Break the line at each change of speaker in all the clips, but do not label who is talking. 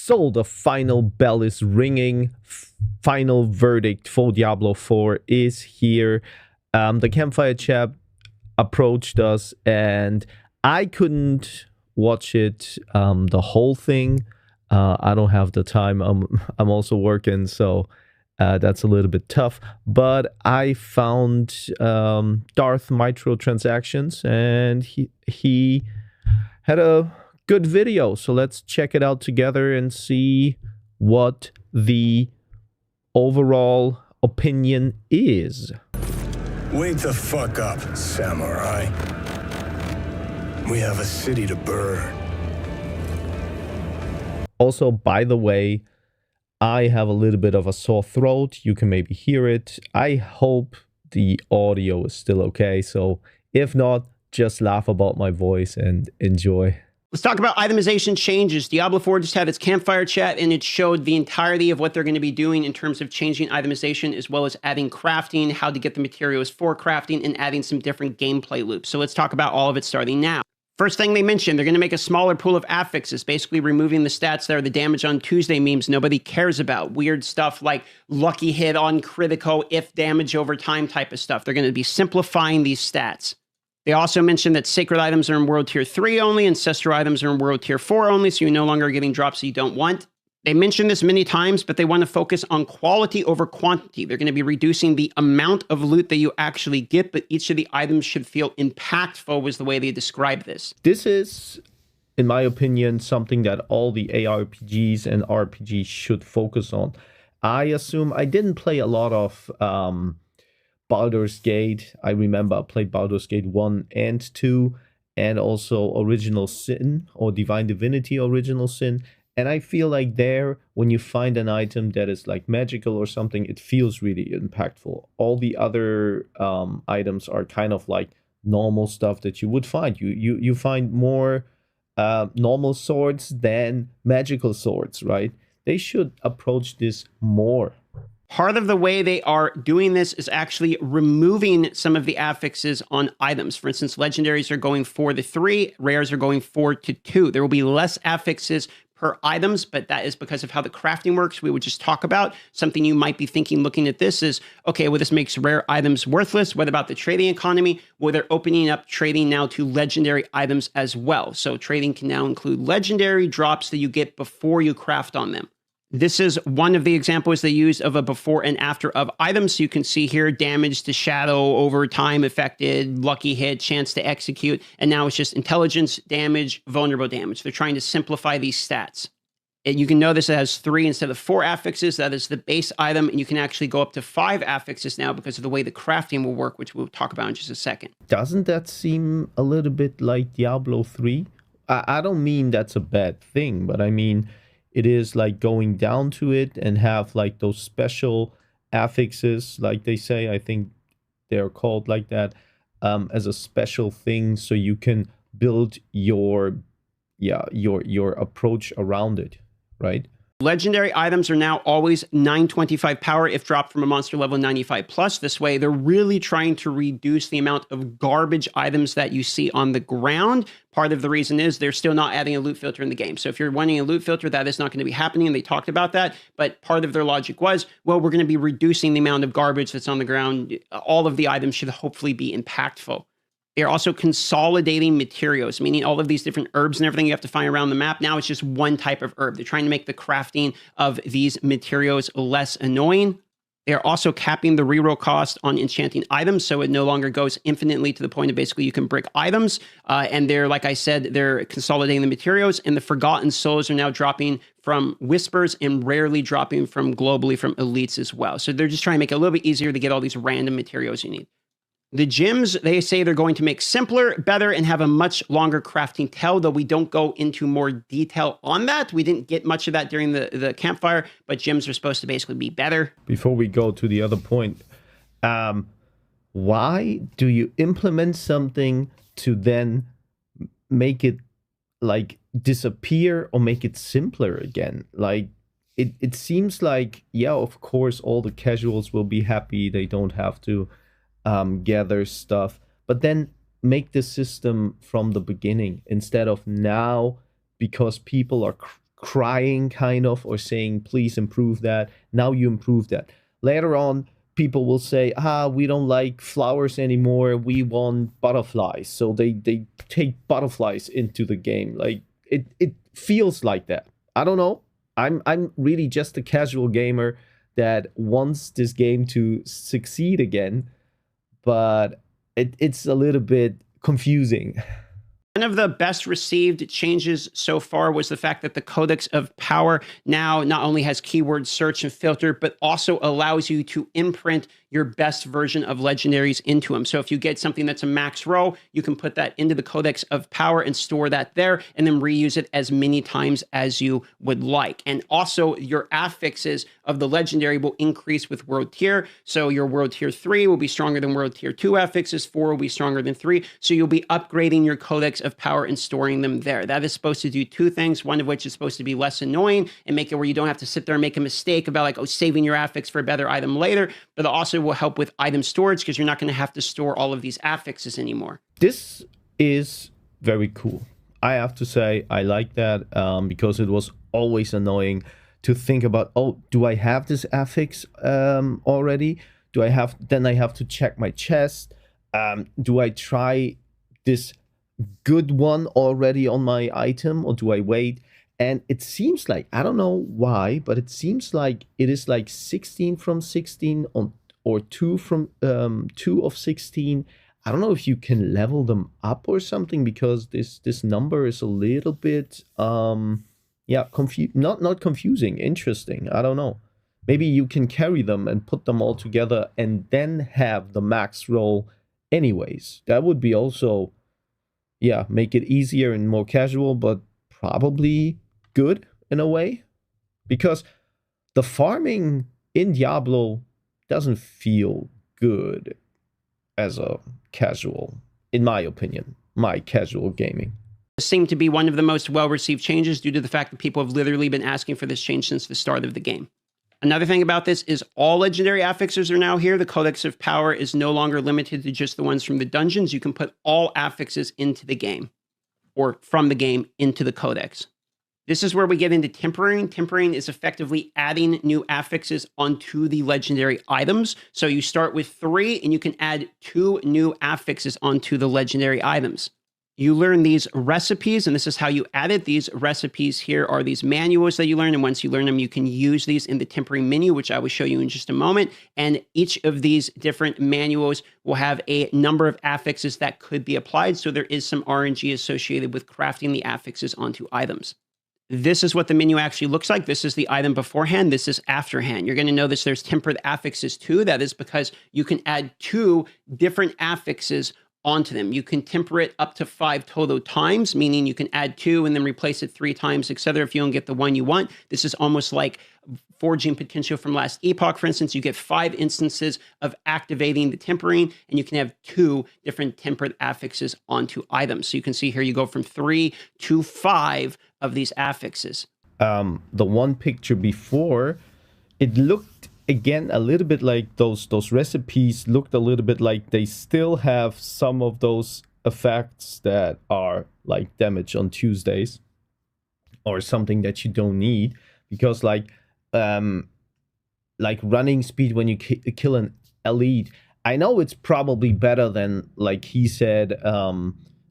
So the final bell is ringing. Final verdict for Diablo 4 is here. The Campfire chat approached us, and I couldn't watch it the whole thing. I don't have the time. I'm also working, so that's a little bit tough. But I found Darth Microtransactions, and he had a good video. So let's check it out together and see what the overall opinion is.
Wake the fuck up, samurai. We have a city to burn.
Also, by the way, I have a little bit of a sore throat. You can maybe hear it. I hope the audio is still okay. So if not, just laugh about my voice and enjoy.
Let's talk about itemization changes. Diablo 4 just had its Campfire chat, and it showed the entirety of what they're going to be doing in terms of changing itemization, as well as adding crafting, how to get the materials for crafting, and adding some different gameplay loops. So let's talk about all of it starting now. First thing they mentioned, they're going to make a smaller pool of affixes, basically removing the stats that are the damage on Tuesday memes nobody cares about. Weird stuff like lucky hit on critical, if damage over time type of stuff. They're going to be simplifying these stats. They also mentioned that sacred items are in World Tier 3 only, ancestral items are in World Tier 4 only, so you're no longer getting drops you don't want. They mentioned this many times, but they want to focus on quality over quantity. They're going to be reducing the amount of loot that you actually get, but each of the items should feel impactful, was the way they describe this.
This is, in my opinion, something that all the ARPGs and RPGs should focus on. I assume I didn't play a lot of Baldur's Gate. I remember I played Baldur's Gate 1 and 2, and also Original Sin or Divine Divinity Original Sin. And I feel like there, when you find an item that is like magical or something, it feels really impactful. All the other items are kind of like normal stuff that you would find. You find more normal swords than magical swords, right? They should approach this more.
Part of the way they are doing this is actually removing some of the affixes on items. For instance, legendaries are going 4-3, rares are going 4-2. There will be less affixes per items, but that is because of how the crafting works. We would just talk about something you might be thinking looking at this is, okay, well, this makes rare items worthless. What about the trading economy? Well, they're opening up trading now to legendary items as well. So trading can now include legendary drops that you get before you craft on them. This is one of the examples they used of a before and after of items. So you can see here, damage to shadow over time affected, lucky hit, chance to execute. And now it's just intelligence, damage, vulnerable damage. They're trying to simplify these stats. And you can notice it has 3 instead of 4 affixes. That is the base item. And you can actually go up to 5 affixes now because of the way the crafting will work, which we'll talk about in just a second.
Doesn't that seem a little bit like Diablo 3? I don't mean that's a bad thing, but I mean, it is like going down to it and have like those special affixes, like they say. I think they're called like that, as a special thing, so you can build your approach around it, right?
Legendary items are now always 925 power if dropped from a monster level 95 plus. This way, they're really trying to reduce the amount of garbage items that you see on the ground. Part of the reason is they're still not adding a loot filter in the game. So if you're wanting a loot filter, that is not going to be happening. And they talked about that. But part of their logic was, well, we're going to be reducing the amount of garbage that's on the ground. All of the items should hopefully be impactful. They're also consolidating materials, meaning all of these different herbs and everything you have to find around the map. Now it's just one type of herb. They're trying to make the crafting of these materials less annoying. They're also capping the reroll cost on enchanting items, so it no longer goes infinitely to the point of basically you can brick items. And they're, like I said, they're consolidating the materials, and the Forgotten Souls are now dropping from Whispers and rarely dropping from globally from elites as well. So they're just trying to make it a little bit easier to get all these random materials you need. The gems, they say they're going to make simpler, better, and have a much longer crafting tail, though we don't go into more detail on that. We didn't get much of that during the campfire, but gems are supposed to basically be better.
Before we go to the other point, why do you implement something to then make it like disappear or make it simpler again? Like, it seems like, yeah, of course, all the casuals will be happy. They don't have to gather stuff, but then make the system from the beginning instead of now, because people are crying kind of, or saying, please improve that. Now you improve that. Later on, people will say, we don't like flowers anymore. We want butterflies. So they take butterflies into the game. Like it feels like that. I don't know. I'm really just a casual gamer that wants this game to succeed again, but it's a little bit confusing.
One of the best received changes so far was the fact that the Codex of Power now not only has keyword search and filter, but also allows you to imprint your best version of legendaries into them. So if you get something that's a max row, you can put that into the Codex of Power and store that there, and then reuse it as many times as you would like. And also your affixes of the legendary will increase with world tier. So your world tier 3 will be stronger than world tier 2 affixes, 4 will be stronger than 3. So you'll be upgrading your Codex of Power and storing them there. That is supposed to do two things, one of which is supposed to be less annoying and make it where you don't have to sit there and make a mistake about like, saving your affix for a better item later, but it also will help with item storage because you're not going to have to store all of these affixes anymore.
This is very cool. I have to say I like that because it was always annoying to think about, do I have this affix already? Then I have to check my chest. Do I try this good one already on my item, or do I wait? And it seems like, I don't know why, but it seems like it is like 16 from 16 on, or 2 from 2 of 16. I don't know if you can level them up or something, because this number is a little bit not confusing, interesting. I don't know. Maybe you can carry them and put them all together and then have the max roll anyways. That would be also, make it easier and more casual, but probably good in a way, because the farming in Diablo doesn't feel good as a casual, in my opinion, my casual gaming.
This seemed to be one of the most well-received changes due to the fact that people have literally been asking for this change since the start of the game. Another thing about this is all legendary affixes are now here. The Codex of Power is no longer limited to just the ones from the dungeons. You can put all affixes into the game, or from the game into the Codex. This is where we get into tempering. Tempering is effectively adding new affixes onto the legendary items. So you start with 3 and you can add 2 new affixes onto the legendary items. You learn these recipes, and this is how you add it. These recipes here are these manuals that you learn, and once you learn them, you can use these in the tempering menu, which I will show you in just a moment. And each of these different manuals will have a number of affixes that could be applied, so there is some RNG associated with crafting the affixes onto items. This is what the menu actually looks like. This is the item beforehand. This is afterhand. You're going to notice there's tempered affixes too. That is because you can add 2 different affixes onto them. You can temper it up to 5 total times, meaning you can add 2 and then replace it 3 times, etc. if you don't get the one you want. This is almost like forging potential from last epoch. For instance, you get 5 instances of activating the tempering, and you can have 2 different tempered affixes onto items. So you can see here you go from 3 to 5 of these affixes.
The one picture before, it looked again a little bit like those recipes looked a little bit like they still have some of those effects that are like damage on Tuesdays or something that you don't need, because like running speed when you kill an elite, I know it's probably better than, like he said,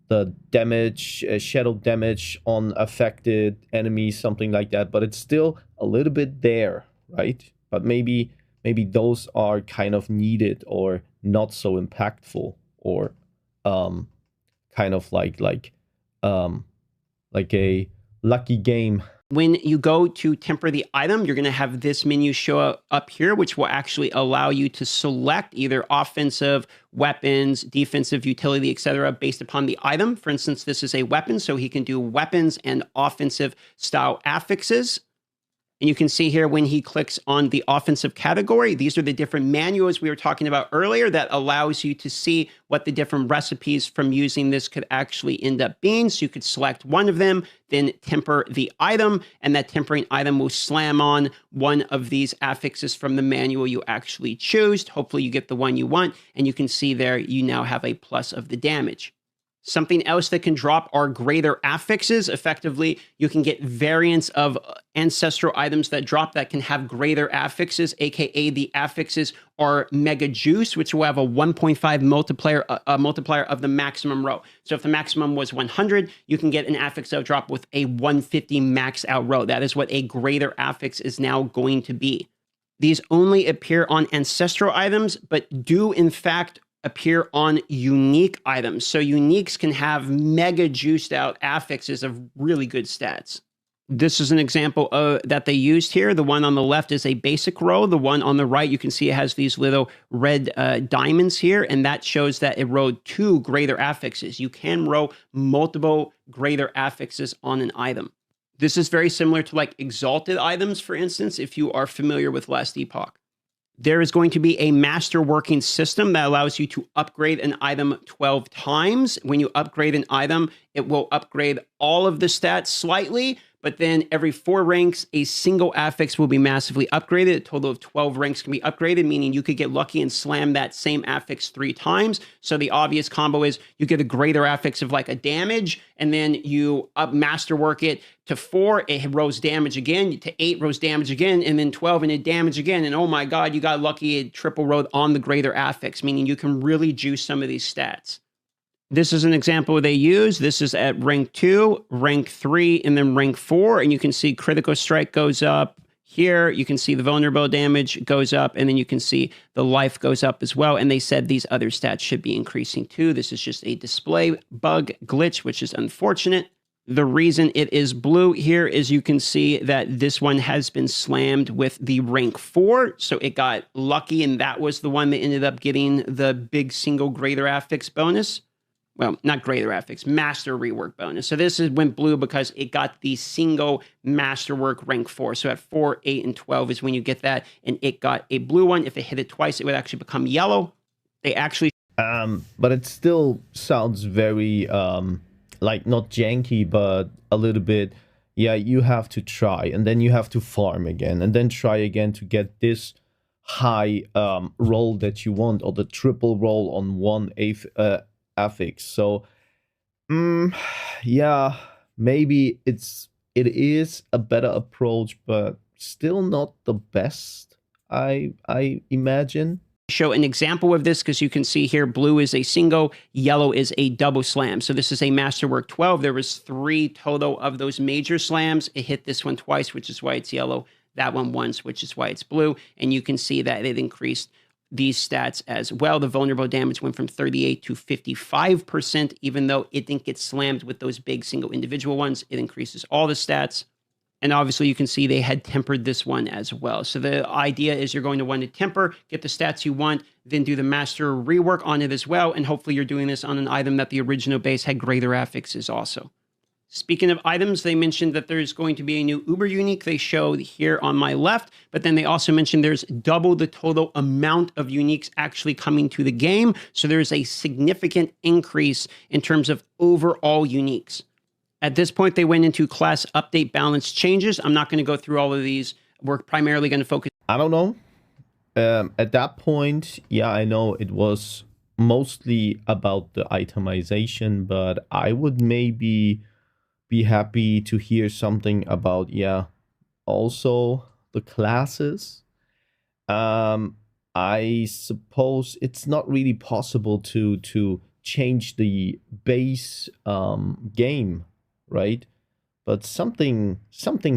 the damage, shadow damage on affected enemies, something like that, but it's still a little bit there, right? But maybe those are kind of needed or not so impactful, or kind of like a lucky game.
When you go to temper the item, you're going to have this menu show up here, which will actually allow you to select either offensive, weapons, defensive, utility, etc., based upon the item. For instance, this is a weapon, so he can do weapons and offensive style affixes. And you can see here when he clicks on the offensive category, these are the different manuals we were talking about earlier that allows you to see what the different recipes from using this could actually end up being. So you could select one of them, then temper the item, and that tempering item will slam on one of these affixes from the manual you actually choose. Hopefully you get the one you want, and you can see there you now have a plus of the damage. Something else that can drop are greater affixes. Effectively, you can get variants of ancestral items that drop that can have greater affixes, aka the affixes are mega juice, which will have a 1.5 multiplier of the maximum row. So if the maximum was 100, you can get an affix that will drop with a 150 max out row. That is what a greater affix is now going to be. These only appear on ancestral items, but do in fact appear on unique items. So uniques can have mega juiced out affixes of really good stats. This is an example that they used here. The one on the left is a basic row. The one on the right, you can see it has these little red diamonds here, and that shows that it rode 2 greater affixes. You can row multiple greater affixes on an item. This is very similar to like exalted items, for instance, if you are familiar with Last Epoch. There is going to be a master working system that allows you to upgrade an item 12 times. When you upgrade an item, it will upgrade all of the stats slightly, but then every 4 ranks, a single affix will be massively upgraded. A total of 12 ranks can be upgraded, meaning you could get lucky and slam that same affix 3 times. So the obvious combo is you get a greater affix of like a damage, and then you masterwork it to 4, it rose damage again, to 8 rose damage again, and then 12 and it damage again. And oh my God, you got lucky, it triple rode on the greater affix, meaning you can really juice some of these stats. This is an example they use. This is at rank 2, rank 3, and then rank 4. And you can see critical strike goes up here. You can see the vulnerable damage goes up, and then you can see the life goes up as well. And they said these other stats should be increasing too. This is just a display bug glitch, which is unfortunate. The reason it is blue here is you can see that this one has been slammed with the rank 4. So it got lucky, and that was the one that ended up getting the big single greater affix bonus. Well, not greater affix, master rework bonus. So this went blue because it got the single masterwork rank 4. So at 4, 8, and 12 is when you get that, and it got a blue one. If it hit it twice, it would actually become yellow. They actually...
But it still sounds very, like not janky, but a little bit, yeah, you have to try, and then you have to farm again, and then try again to get this high roll that you want, or the triple roll on one affix. So yeah, maybe it is a better approach, but still not the best, I imagine.
Show an example of this because you can see here blue is a single, yellow is a double slam. So this is a masterwork 12. There was 3 total of those major slams. It hit this one twice, which is why it's yellow, that one once, which is why it's blue. And you can see that it increased these stats as well. The vulnerable damage went from 38 to 55%, even though it didn't get slammed with those big single individual ones. It increases all the stats. And obviously you can see they had tempered this one as well. So the idea is you're going to want to temper, get the stats you want, then do the master rework on it as well. And hopefully you're doing this on an item that the original base had greater affixes also. Speaking of items, they mentioned that there's going to be a new Uber unique they showed here on my left, but then they also mentioned there's double the total amount of uniques actually coming to the game. So there's a significant increase in terms of overall uniques. At this point, they went into class update balance changes. I'm not going to go through all of these. We're primarily going to focus.
I don't know. At that point, yeah, I know it was mostly about the itemization, but I would maybe be happy to hear something about, yeah, also the classes. I suppose it's not really possible to change the base game, right? But something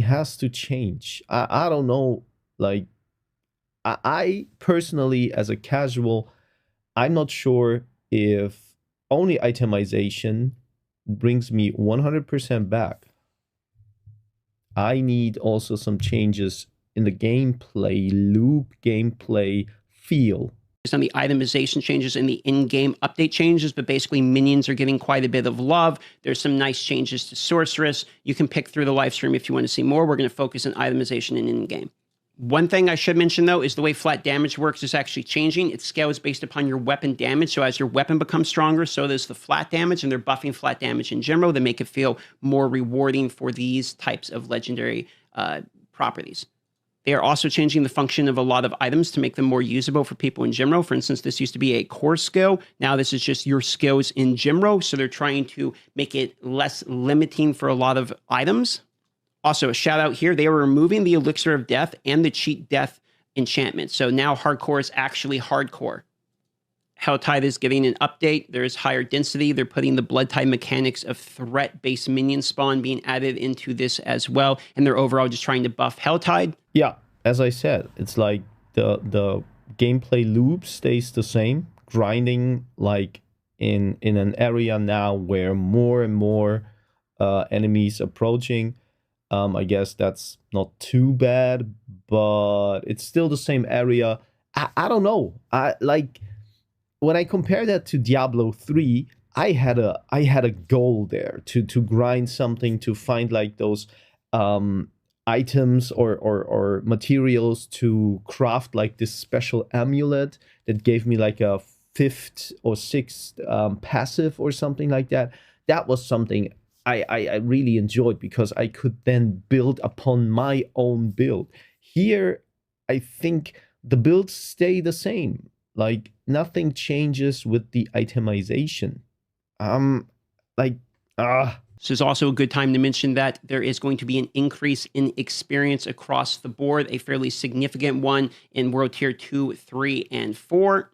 has to change. I don't know, like I personally, as a casual, I'm not sure if only itemization brings me 100% back. I need also some changes in the gameplay loop, gameplay feel.
On the itemization changes and the in-game update changes, but basically minions are getting quite a bit of love. There's some nice changes to Sorceress. You can pick through the live stream if you want to see more. We're going to focus on itemization and in-game. One thing I should mention, though, is the way flat damage works is actually changing. It scales based upon your weapon damage. So as your weapon becomes stronger, so does the flat damage, and they're buffing flat damage in general to make it feel more rewarding for these types of legendary properties. They are also changing the function of a lot of items to make them more usable for people in Gymro. For instance, this used to be a core skill. Now this is just your skills in Gymro. So they're trying to make it less limiting for a lot of items. Also, a shout out here, they are removing the Elixir of Death and the Cheat Death enchantment. So now hardcore is actually hardcore. Helltide is getting an update. There's higher density. They're putting the Blood Tide mechanics of threat-based minion spawn being added into this as well. And they're overall just trying to buff Helltide.
Yeah, as I said, it's like the gameplay loop stays the same. Grinding like in an area now where more and more enemies approaching. I guess that's not too bad, but it's still the same area. I don't know. When I compare that to Diablo 3, I had a goal there to grind something, to find like those items or materials to craft like this special amulet that gave me like a 5th or 6th passive or something like that. That was something I really enjoyed because I could then build upon my own build. Here, I think the builds stay the same. Like, nothing changes with the itemization.
This is also a good time to mention that there is going to be an increase in experience across the board, a fairly significant one in World Tier 2, 3, and 4.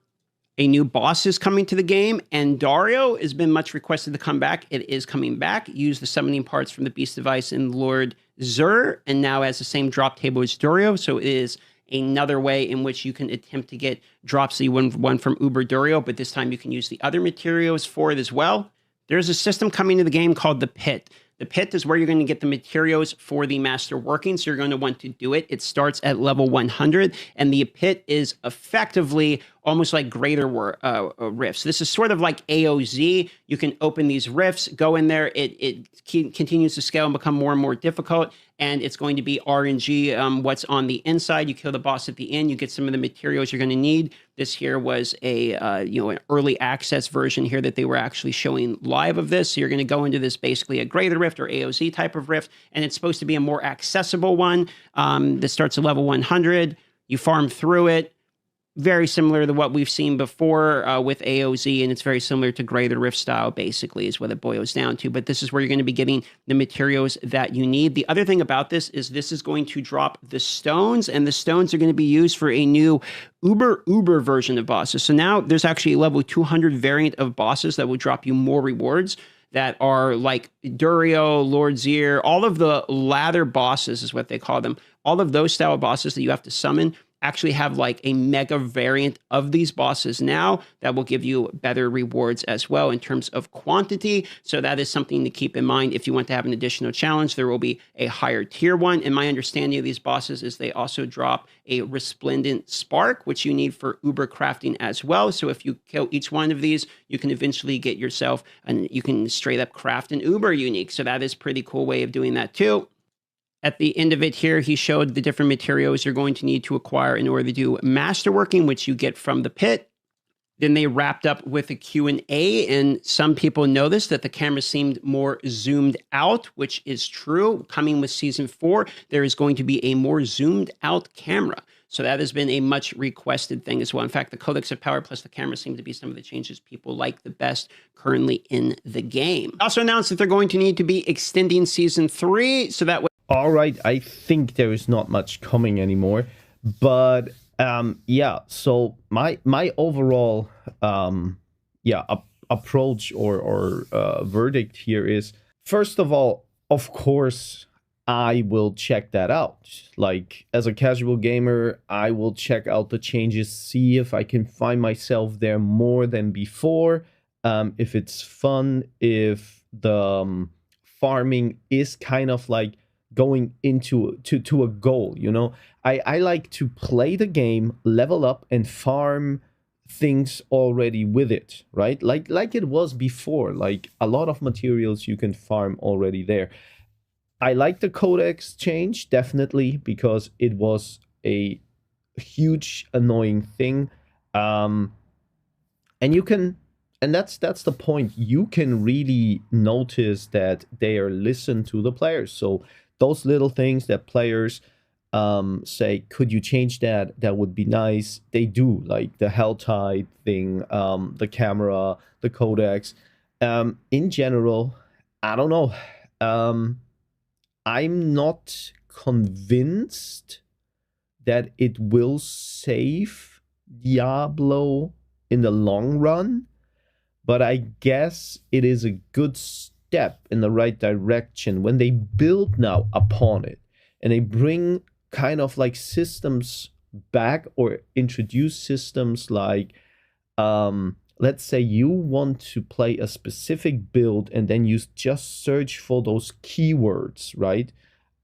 A new boss is coming to the game, and Dario has been much requested to come back. It is coming back. Use the summoning parts from the Beast Device in Lord Zur, and now has the same drop table as Dario, so it is another way in which you can attempt to get drops that you won from Uber Durio, but this time you can use the other materials for it as well. There's a system coming to the game called the Pit. The Pit is where you're going to get the materials for the Master Working, so you're going to want to do it. It starts at level 100, and the Pit is effectively almost like greater rifts. This is sort of like AOZ. You can open these rifts, go in there. It continues to scale and become more and more difficult, and it's going to be RNG. What's on the inside? You kill the boss at the end. You get some of the materials you're going to need. This here was a an early access version here that they were actually showing live of this. So you're going to go into this basically a greater rift or AOZ type of rift, and it's supposed to be a more accessible one. This starts at level 100. You farm through it. Very similar to what we've seen before with AOZ, and it's very similar to Greater Rift style, basically, is what it boils down to. But this is where you're going to be getting the materials that you need. The other thing about this is going to drop the stones, and the stones are going to be used for a new Uber version of bosses. So now there's actually a level 200 variant of bosses that will drop you more rewards that are like Durio, Lord Zir, all of the ladder bosses is what they call them. All of those style of bosses that you have to summon actually have like a mega variant of these bosses now that will give you better rewards as well in terms of quantity. So that is something to keep in mind. If you want to have an additional challenge, there will be a higher tier one. And my understanding of these bosses is they also drop a resplendent spark, which you need for Uber crafting as well. So if you kill each one of these, you can eventually get yourself, and you can straight up craft an Uber unique. So that is a pretty cool way of doing that too. At the end of it here, he showed the different materials you're going to need to acquire in order to do masterworking, which you get from the Pit. Then they wrapped up with a Q&A, and some people noticed that the camera seemed more zoomed out, which is true. Coming with Season 4, there is going to be a more zoomed out camera. So that has been a much requested thing as well. In fact, the Codex of Power plus the camera seem to be some of the changes people like the best currently in the game. Also announced that they're going to need to be extending Season 3, so that way.
All right, I think there is not much coming anymore, but yeah. So my overall approach or verdict here is, first of all, of course, I will check that out. Like, as a casual gamer, I will check out the changes, see if I can find myself there more than before. If it's fun, if the farming is kind of like going into a goal, you know. I like to play the game, level up, and farm things already with it, right? Like it was before. Like, a lot of materials you can farm already there. I like the codex change, definitely, because it was a huge annoying thing. And you can, and that's the point, you can really notice that they are listened to the players. So those little things that players say, could you change that? That would be nice. They do, like the hell tide thing, the camera, the codecs. In general, I don't know. I'm not convinced that it will save Diablo in the long run, but I guess it is a good step in the right direction when they build now upon it and they bring kind of like systems back or introduce systems like, let's say you want to play a specific build and then you just search for those keywords, right?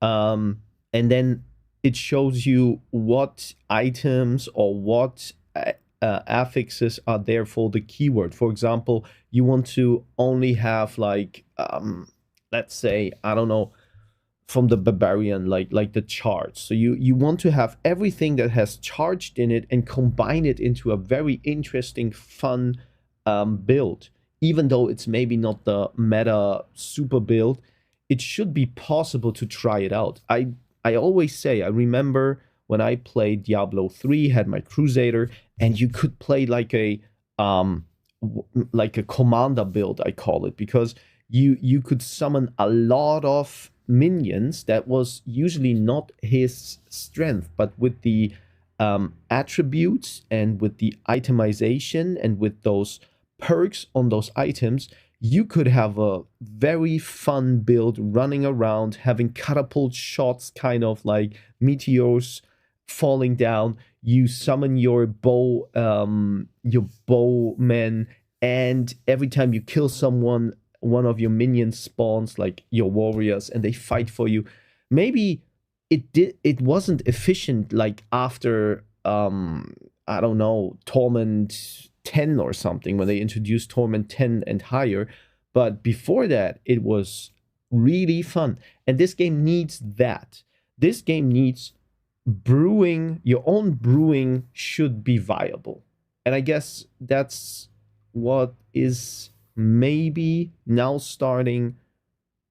And then it shows you what items or what affixes are there for the keyword. For example, you want to only have like, let's say, I don't know, from the barbarian, like the charge. So you want to have everything that has charged in it and combine it into a very interesting, fun build. Even though it's maybe not the meta super build, it should be possible to try it out. I always say, I remember when I played Diablo 3, had my Crusader, and you could play like a commander build, I call it, because you could summon a lot of minions that was usually not his strength, but with the attributes and with the itemization and with those perks on those items, you could have a very fun build running around, having catapult shots, kind of like meteors falling down. You summon your bowmen, and every time you kill someone, one of your minions spawns, like your warriors, and they fight for you. Maybe it wasn't efficient like after I don't know, Torment 10 or something, when they introduced Torment 10 and higher, but before that it was really fun. And this game needs that. This game needs brewing. Your own brewing should be viable, and I guess that's what is maybe now starting,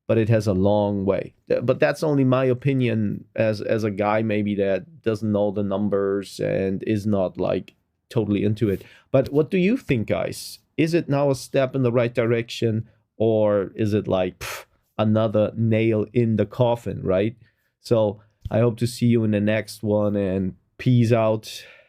but it has a long way. But that's only my opinion as a guy maybe that doesn't know the numbers and is not like totally into it. But what do you think, guys? Is it now a step in the right direction, or is it like another nail in the coffin, right? So I hope to see you in the next one, and peace out.